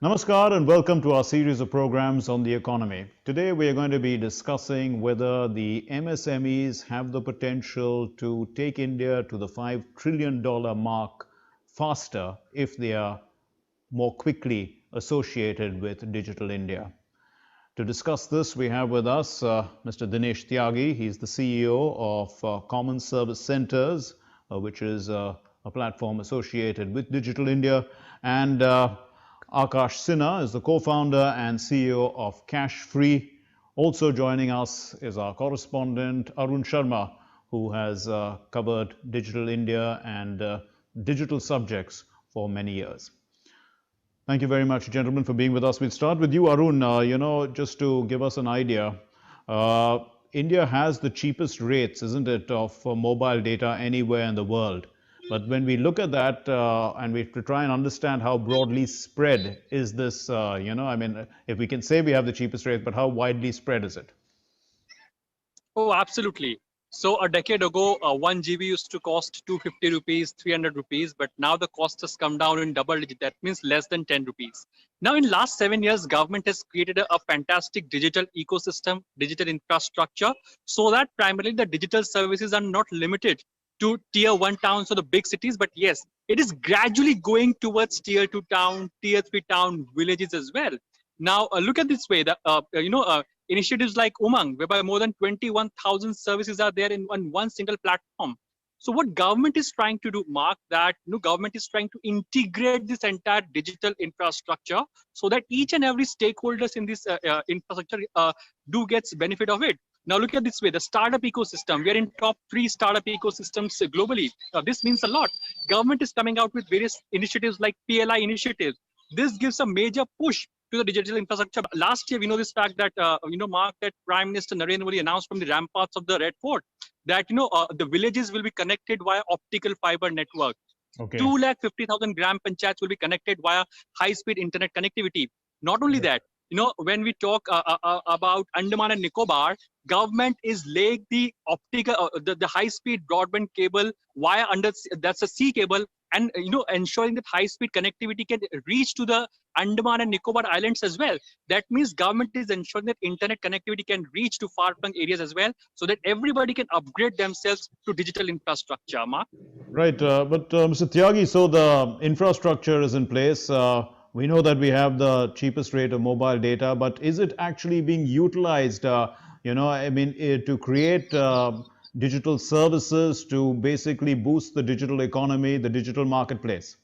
Namaskar and welcome to our series of programs on the economy. Today we are going to be discussing whether the MSMEs have the potential to take India to the $5 trillion mark faster if they are more quickly associated with Digital India. To discuss this, we have with us Mr. Dinesh Tyagi. He's the CEO of Common Service Centers, which is a platform associated with Digital India. And Akash Sinha is the co-founder and CEO of Cash Free. Also joining us is our correspondent Arun Sharma, who has covered Digital India and digital subjects for many years. Thank you very much, gentlemen, for being with us. We'll start with you, Arun. Just to give us an idea, uh, India has the cheapest rates, isn't it, of mobile data anywhere in the world. But when we look at that and we try and understand how broadly spread is this, if we can say we have the cheapest rate, but how widely spread is it? Oh, absolutely. So a decade ago, 1 GB used to cost 250 rupees, 300 rupees, but now the cost has come down in double digit. That means less than 10 rupees. Now, in last 7 years, government has created a fantastic digital ecosystem, digital infrastructure, so that primarily the digital services are not limited to tier 1 towns or the big cities, but yes, it is gradually going towards tier 2 town, tier 3 town, villages as well. Now, look at this way, initiatives like Umang, whereby more than 21,000 services are there in one single platform. So what government is trying to do, Mark, that government is trying to integrate this entire digital infrastructure so that each and every stakeholders in this infrastructure do gets benefit of it. Now look at this way, the startup ecosystem, we are in top 3 startup ecosystems globally. This means a lot. Government is coming out with various initiatives like PLI initiatives. This gives a major push to the digital infrastructure. Last year, we know this fact that, Mark, that Prime Minister Narendra Modi announced from the ramparts of the Red Fort that, the villages will be connected via optical fiber network. Okay. 250,000 gram panchayats will be connected via high-speed internet connectivity. Not only that, when we talk about Andaman and Nicobar, government is laying the optical, the high-speed broadband cable via that's a sea cable, and ensuring that high-speed connectivity can reach to the Andaman and Nicobar Islands as well. That means government is ensuring that internet connectivity can reach to far-flung areas as well, so that everybody can upgrade themselves to digital infrastructure. Mark? Right, but Mr. Tyagi, so the infrastructure is in place. We know that we have the cheapest rate of mobile data, but is it actually being utilized, to create digital services to basically boost the digital economy, the digital marketplace?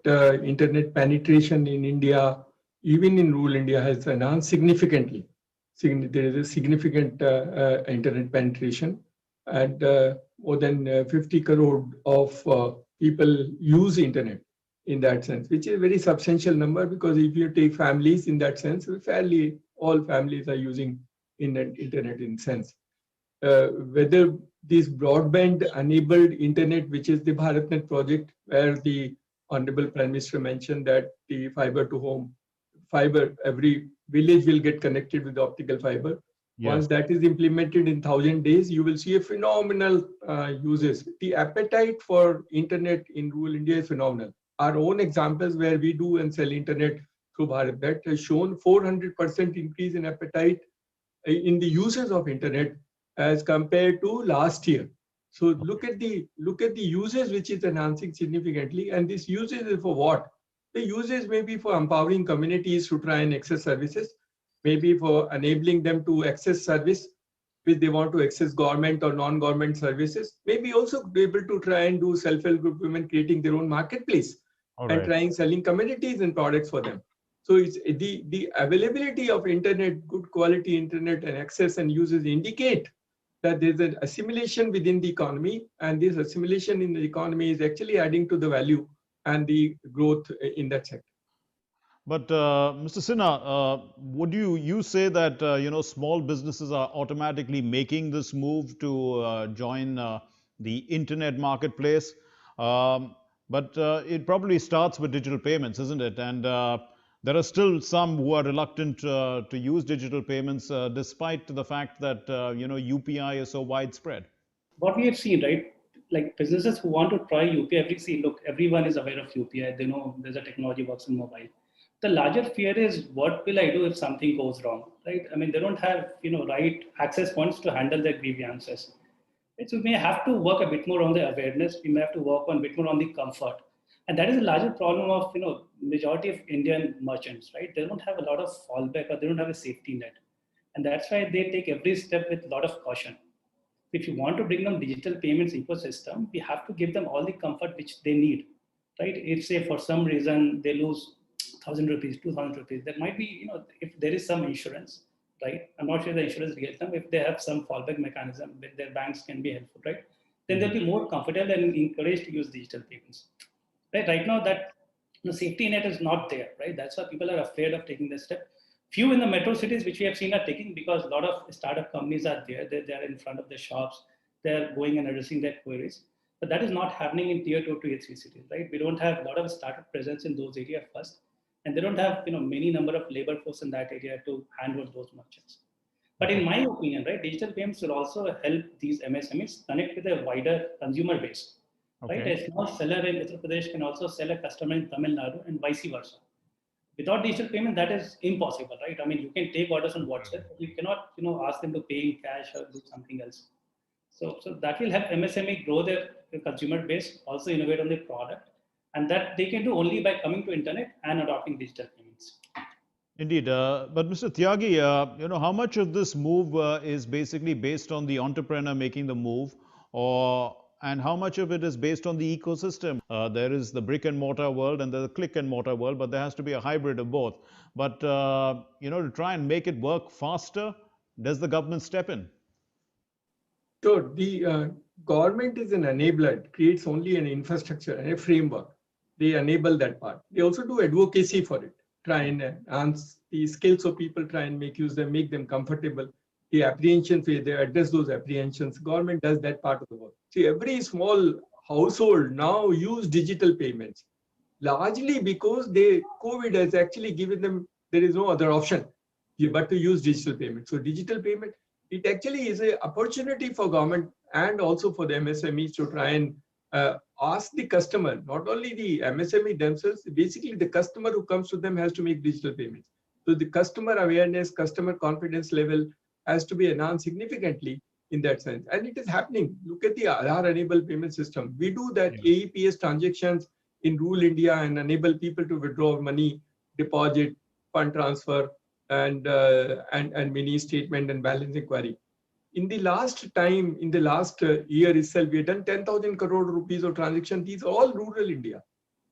Internet penetration in India, even in rural India, has enhanced significantly. There is a significant internet penetration, and more than 50 crore of people use internet in that sense, which is a very substantial number, because if you take families in that sense, fairly all families are using internet in sense. Whether this broadband enabled internet, which is the BharatNet project, where the Honorable Prime Minister mentioned that the fiber to home, every village will get connected with optical fiber. Yes. Once that is implemented in 1,000 days, you will see a phenomenal uses. The appetite for internet in rural India is phenomenal. Our own examples where we do and sell internet through BharatNet has shown 400% increase in appetite in the users of internet as compared to last year. So look at the users, which is enhancing significantly, and this usage is for what? The usage may be for empowering communities to try and access services, maybe for enabling them to access service which they want to access government or non-government services, maybe also be able to try and do self-help group women creating their own marketplace. All and right. Trying selling commodities and products for them. So it's the availability of internet, good quality internet and access and uses indicate that there's an assimilation within the economy, and this assimilation in the economy is actually adding to the value and the growth in that sector. But Mr. Sinha, would you say that small businesses are automatically making this move to join the internet marketplace? But it probably starts with digital payments, isn't it? And there are still some who are reluctant to use digital payments, despite the fact that UPI is so widespread. What we have seen, right? Like businesses who want to try UPI, look, everyone is aware of UPI. They know there's a technology works in mobile. The larger fear is what will I do if something goes wrong, right? I mean, they don't have, right access points to handle their grievances. Right? So we may have to work a bit more on the awareness. We may have to work on a bit more on the comfort. And that is a larger problem of, majority of Indian merchants, right? They don't have a lot of fallback or they don't have a safety net. And that's why they take every step with a lot of caution. If you want to bring them digital payments ecosystem, we have to give them all the comfort which they need, right? If say for some reason they lose 1,000 rupees, 2,000 rupees, there might be, if there is some insurance, right? I'm not sure the insurance will get them. If they have some fallback mechanism with their banks can be helpful, right? Then they'll be more comfortable and encouraged to use digital payments. Right now that safety net is not there, right? That's why people are afraid of taking this step. Few in the metro cities which we have seen are taking because a lot of startup companies are there. They're in front of the shops. They're going and addressing their queries. But that is not happening in tier 2 to tier 3 cities, right? We don't have a lot of startup presence in those areas first. And they don't have many number of labor force in that area to handle those merchants. But in my opinion, right, digital payments will also help these MSMEs connect with a wider consumer base. Okay. Right? A small seller in Uttar Pradesh can also sell a customer in Tamil Nadu and vice versa. Without digital payment, that is impossible, right? I mean, you can take orders on WhatsApp, but you cannot, ask them to pay in cash or do something else. So that will help MSME grow their consumer base, also innovate on the product, and that they can do only by coming to internet and adopting digital payments. Indeed, but Mr. Tyagi, how much of this move is basically based on the entrepreneur making the move, and how much of it is based on the ecosystem? There is the brick and mortar world and the click and mortar world, but there has to be a hybrid of both. But, to try and make it work faster, does the government step in? So the government is an enabler. It creates only an infrastructure and a framework. They enable that part. They also do advocacy for it. Try and enhance the skills of people, try and make them comfortable. The apprehensions, they address those apprehensions. Government does that part of the work. See, every small household now use digital payments, largely because COVID has actually given them, there is no other option but to use digital payment. So digital payment, it actually is an opportunity for government and also for the MSMEs to try and ask the customer, not only the MSME themselves, basically the customer who comes to them has to make digital payments. So the customer awareness, customer confidence level has to be enhanced significantly in that sense. And it is happening. Look at the Aadhaar-enabled payment system. We do that AEPS transactions in rural India and enable people to withdraw money, deposit, fund transfer, and mini statement and balance inquiry. In the last year itself, we have done 10,000 crore rupees of transaction. These are all rural India.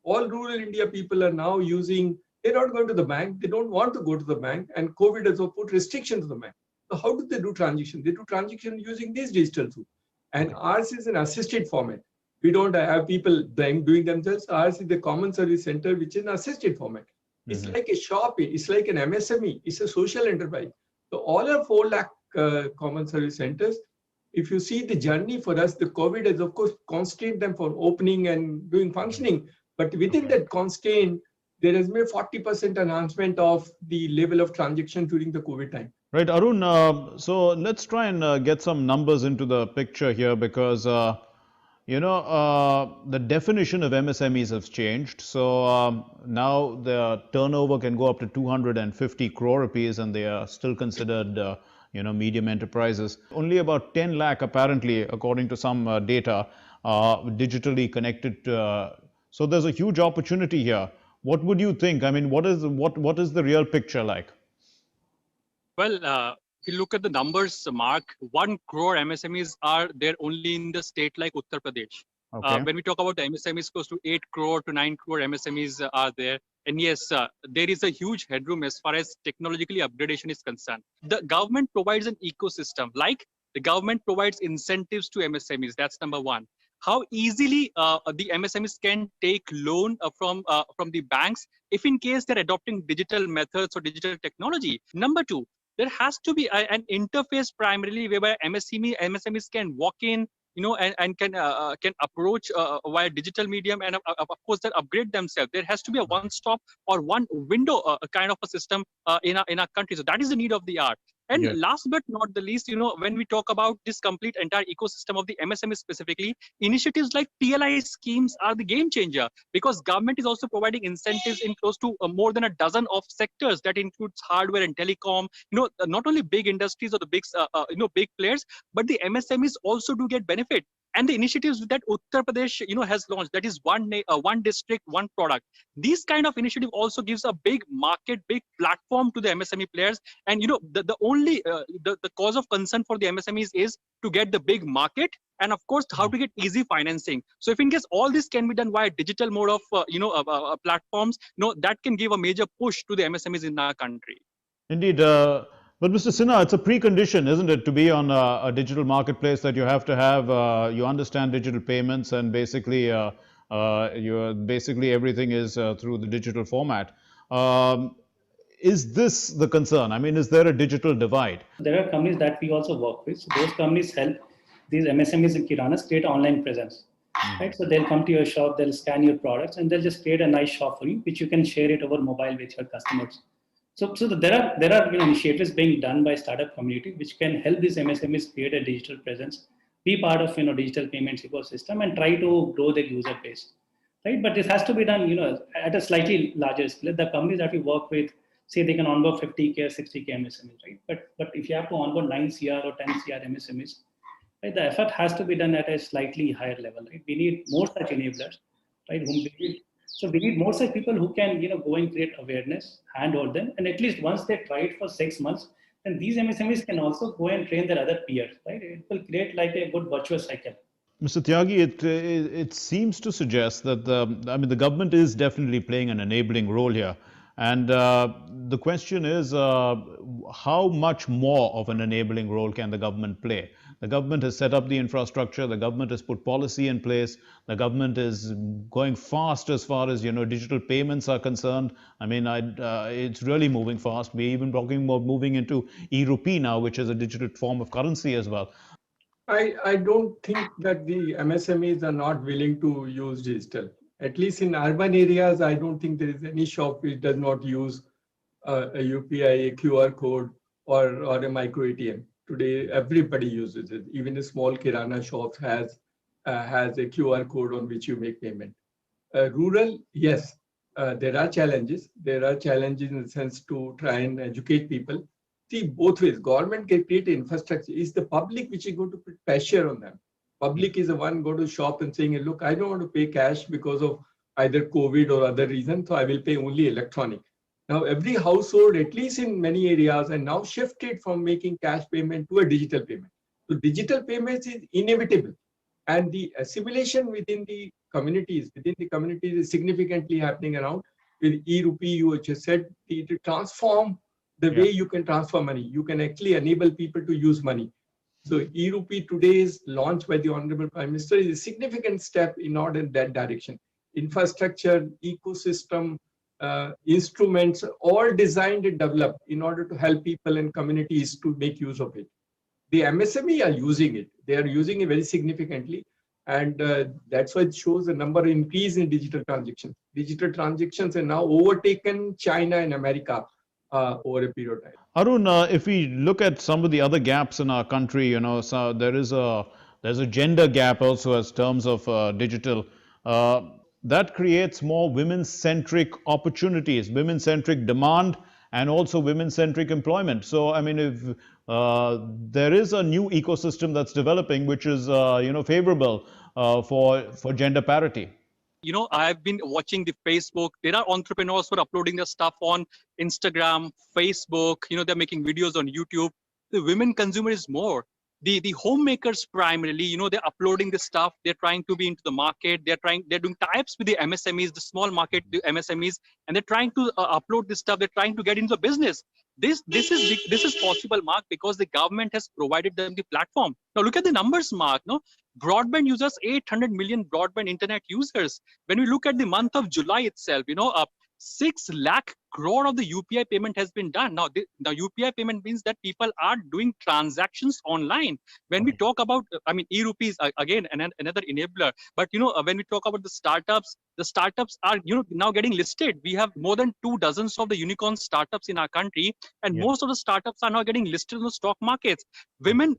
All rural India people are now using, they're not going to the bank. They don't want to go to the bank. And COVID has put restrictions to the bank. So how do they do transaction? They do transaction using these digital tools. And ours is an assisted format. We don't have people doing themselves. Ours is the common service center, which is an assisted format. It's like a shop. It's like an MSME. It's a social enterprise. So all our 4 lakh common service centers, if you see the journey for us, the COVID has, of course, constrained them for opening and doing functioning. But within that constraint, there has been a 40% enhancement of the level of transaction during the COVID time. Right, Arun, so let's try and get some numbers into the picture here because, the definition of MSMEs has changed. So now the turnover can go up to 250 crore rupees and they are still considered, medium enterprises. Only about 10 lakh apparently, according to some data, digitally connected. So there's a huge opportunity here. What would you think? I mean, what is the real picture like? Well, if you look at the numbers, Mark, 1 crore MSMEs are there only in the state like Uttar Pradesh. Okay. When we talk about the MSMEs, close to 8 crore to 9 crore MSMEs are there. And yes, there is a huge headroom as far as technologically upgradation is concerned. The government provides an ecosystem, like the government provides incentives to MSMEs. That's number one. How easily the MSMEs can take loan from the banks if in case they're adopting digital methods or digital technology. Number two, there has to be an interface primarily whereby MSMEs can walk in, and can approach via digital medium and of course then upgrade themselves. There has to be a one-stop or one window kind of a system in our country. So that is the need of the hour. And Yes. last but not the least, when we talk about this complete entire ecosystem of the MSME specifically, initiatives like PLI schemes are the game changer, because government is also providing incentives in close to more than a dozen of sectors that includes hardware and telecom. Not only big industries or the big players, but the MSMEs also do get benefit. And the initiatives that Uttar Pradesh, has launched, that is one district, one product. These kind of initiative also gives a big market, big platform to the MSME players. And the only the cause of concern for the MSMEs is to get the big market, and of course how to get easy financing. So if in case all this can be done via digital mode of platforms, that can give a major push to the MSMEs in our country. Indeed. But Mr. Sinha, it's a precondition, isn't it, to be on a digital marketplace, that you have to have, you understand digital payments, and basically, basically everything is through the digital format. Is this the concern? I mean, is there a digital divide? There are companies that we also work with. So those companies help these MSMEs and Kiranas create online presence. Right? So they'll come to your shop, they'll scan your products, and they'll just create a nice shop for you, which you can share it over mobile with your customers. So there are initiatives being done by startup community which can help these MSMEs create a digital presence, be part of digital payments ecosystem, and try to grow their user base. Right? But this has to be done at a slightly larger scale. The companies that we work with say they can onboard 50K or 60K MSMEs, right? But if you have to onboard 9 CR or 10 CR MSMEs, right, the effort has to be done at a slightly higher level. Right? We need more such enablers, right? So we need more such people who can go and create awareness, handhold them, and at least once they try it for 6 months, then these MSMEs can also go and train their other peers. Right? It will create like a good virtuous cycle. Mr. Tyagi, it seems to suggest that the government is definitely playing an enabling role here. And the question is, how much more of an enabling role can the government play? The government has set up the infrastructure, the government has put policy in place, the government is going fast as far as digital payments are concerned. I mean, it's really moving fast. We're even talking about moving into e-rupee now, which is a digital form of currency as well. I don't think that the MSMEs are not willing to use digital. At least in urban areas, I don't think there is any shop which does not use a UPI, a QR code, or a micro ATM. Today, everybody uses it. Even a small Kirana shop has a QR code on which you make payment. Rural, yes, there are challenges. There are challenges in the sense to try and educate people. See, both ways. Government can create infrastructure. It's the public which is going to put pressure on them. Public is the one go to shop and saying, look, I don't want to pay cash because of either COVID or other reason, so I will pay only electronic. Now, every household, at least in many areas, and now shifted from making cash payment to a digital payment. So digital payments is inevitable. And the assimilation within the communities is significantly happening around. With e-rupee, you just said, to transform the way you can transfer money. You can actually enable people to use money. So e-rupee today's launch by the Honorable Prime Minister is a significant step in order in that direction. Infrastructure, ecosystem, instruments, all designed and developed in order to help people and communities to make use of it. The MSME are using it. They are using it very significantly. And that's why it shows the number increase in digital transactions. Digital transactions are now overtaken China and America over a period of time. Arun, if we look at some of the other gaps in our country, so there's a gender gap also as terms of digital. That creates more women-centric opportunities, women-centric demand, and also women-centric employment. So, I mean, if there is a new ecosystem that's developing, which is favorable for gender parity. I've been watching the Facebook. There are entrepreneurs who are uploading their stuff on Instagram, Facebook. They're making videos on YouTube. The women consumer is more. The homemakers primarily, they're uploading the stuff. They're trying to be into the market. They're doing types with the MSMEs, the small market, the MSMEs, and they're trying to upload this stuff. They're trying to get into the business. This is possible, Mark, because the government has provided them the platform. Now look at the numbers, Mark. No, broadband users, 800 million broadband internet users. When we look at the month of July itself, 6 lakh crore of the UPI payment has been done. Now, the UPI payment means that people are doing transactions online. When we talk about, e-rupees, again, another enabler. But, when we talk about the startups are, now getting listed. We have more than 2 dozens of the unicorn startups in our country, and most of the startups are now getting listed in the stock markets. Women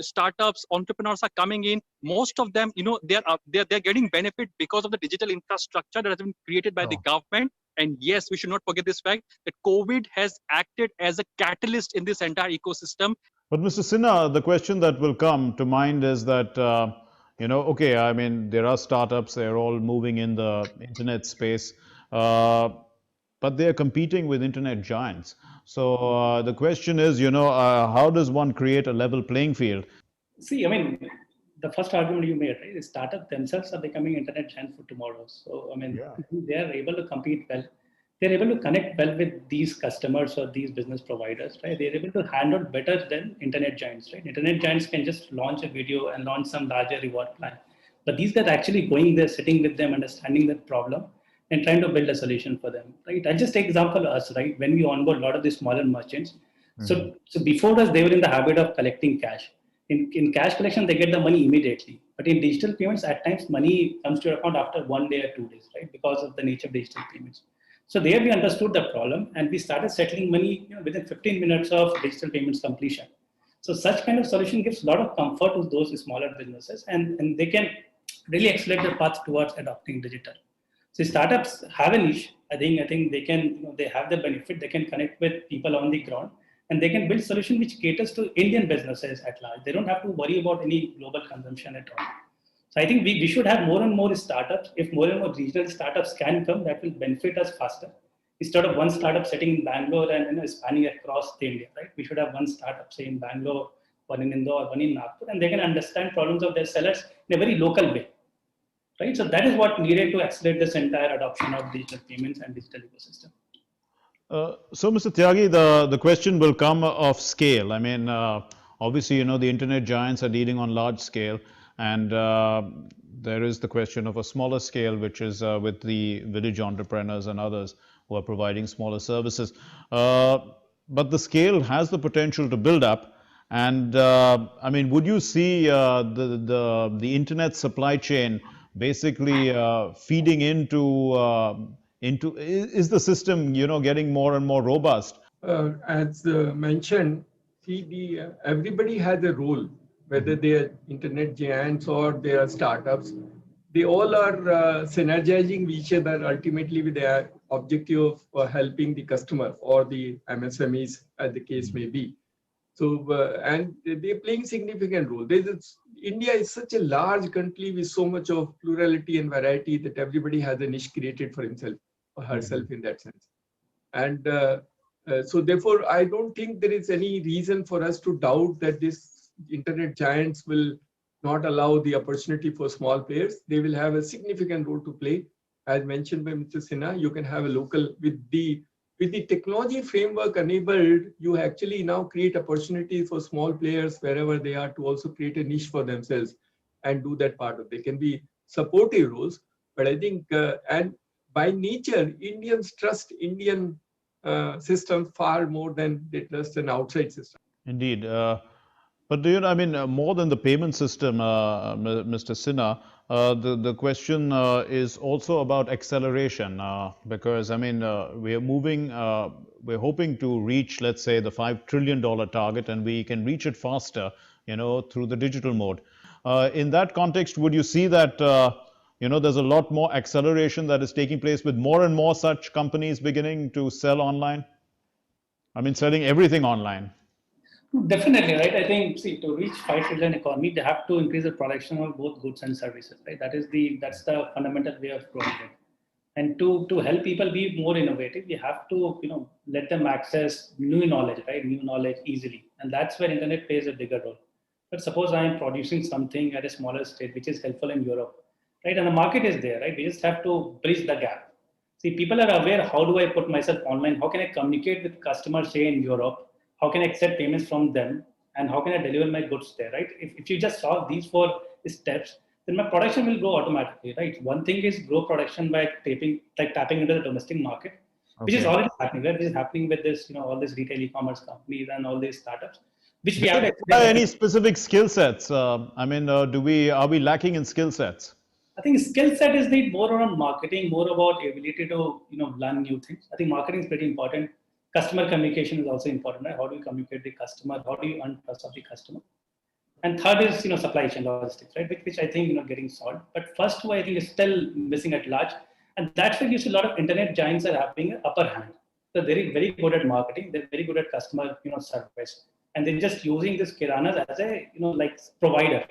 startups, entrepreneurs are coming in. Most of them, they're getting benefit because of the digital infrastructure that has been created by the government. And yes, we should not forget this fact that COVID has acted as a catalyst in this entire ecosystem. But Mr. Sinha, the question that will come to mind is that, okay, I mean, there are startups, they're all moving in the internet space, but they're competing with internet giants. So the question is, how does one create a level playing field? See, the first argument you made, right, is startups themselves are becoming internet giants for tomorrow. So, they are able to compete well. They're able to connect well with these customers or these business providers, right? They're able to handle better than internet giants, right? Internet giants can just launch a video and launch some larger reward plan. But these guys are actually going there, sitting with them, understanding the problem and trying to build a solution for them, right? I'll just take example of us, right? When we onboard a lot of these smaller merchants. So before us, they were in the habit of collecting cash. In cash collection, they get the money immediately. But in digital payments, at times money comes to your account after 1 day or 2 days, right? Because of the nature of digital payments. So there we understood the problem and we started settling money within 15 minutes of digital payments completion. So such kind of solution gives a lot of comfort to those smaller businesses and they can really accelerate the path towards adopting digital. So startups have a niche. I think they can, they have the benefit. They can connect with people on the ground and they can build solution which caters to Indian businesses at large. They don't have to worry about any global consumption at all. So I think we should have more and more startups. If more and more regional startups can come, that will benefit us faster. Instead of one startup sitting in Bangalore and spanning across India, right? We should have one startup, say in Bangalore, one in Indore, one in Nagpur, and they can understand problems of their sellers in a very local way, right? So that is what needed to accelerate this entire adoption of digital payments and digital ecosystem. So, Mr. Tyagi, the question will come of scale. I mean, obviously, the internet giants are dealing on large scale. And there is the question of a smaller scale, which is with the village entrepreneurs and others who are providing smaller services. But the scale has the potential to build up. And would you see the internet supply chain basically feeding into is the system getting more and more robust? As mentioned, see, everybody has a role. Whether they are internet giants or they are startups, they all are synergizing with each other ultimately with their objective of helping the customer or the MSMEs, as the case may be. So, and they're playing significant role. India is such a large country with so much of plurality and variety that everybody has a niche created for himself or herself in that sense. And so therefore, I don't think there is any reason for us to doubt that this internet giants will not allow the opportunity for small players. They will have a significant role to play. As mentioned by Mr. Sinha, you can have a local, with the technology framework enabled, you actually now create opportunities for small players wherever they are to also create a niche for themselves and do that part of it. They can be supportive roles, but I think, and by nature, Indians trust Indian system far more than they trust an outside system. Indeed. But more than the payment system, Mr. Sinha, the question is also about acceleration because, we are moving, we're hoping to reach, let's say, the $5 trillion target, and we can reach it faster, through the digital mode. In that context, would you see that, there's a lot more acceleration that is taking place with more and more such companies beginning to sell online? Selling everything online. Definitely, right? I think, to reach 5 trillion economy, they have to increase the production of both goods and services, right? That's the fundamental way of growing it. And to help people be more innovative, we have to, let them access new knowledge, right? New knowledge easily. And that's where internet plays a bigger role. But suppose I am producing something at a smaller state, which is helpful in Europe, right? And the market is there, right? We just have to bridge the gap. See, people are aware, how do I put myself online? How can I communicate with customers, say in Europe? How can I accept payments from them? And how can I deliver my goods there, right? If you just solve these 4 steps, then my production will grow automatically, right? One thing is grow production by tapping into the domestic market. which is Okay. already happening, right? This is happening with this, all these retail e-commerce companies and all these startups, which we Do have they to require expect. any specific skill sets? I mean, are we lacking in skill sets? I think skill set is need more around marketing, more about ability to learn new things. I think marketing is pretty important. Customer communication is also important. Right? How do you communicate with the customer? How do you earn trust of the customer? And third is supply chain logistics, right? Which I think getting solved. But first two I think is still missing at large, and that's where you see a lot of internet giants are having an upper hand. They're very good at marketing. They're very good at customer service, and they're just using this kiranas as a like provider.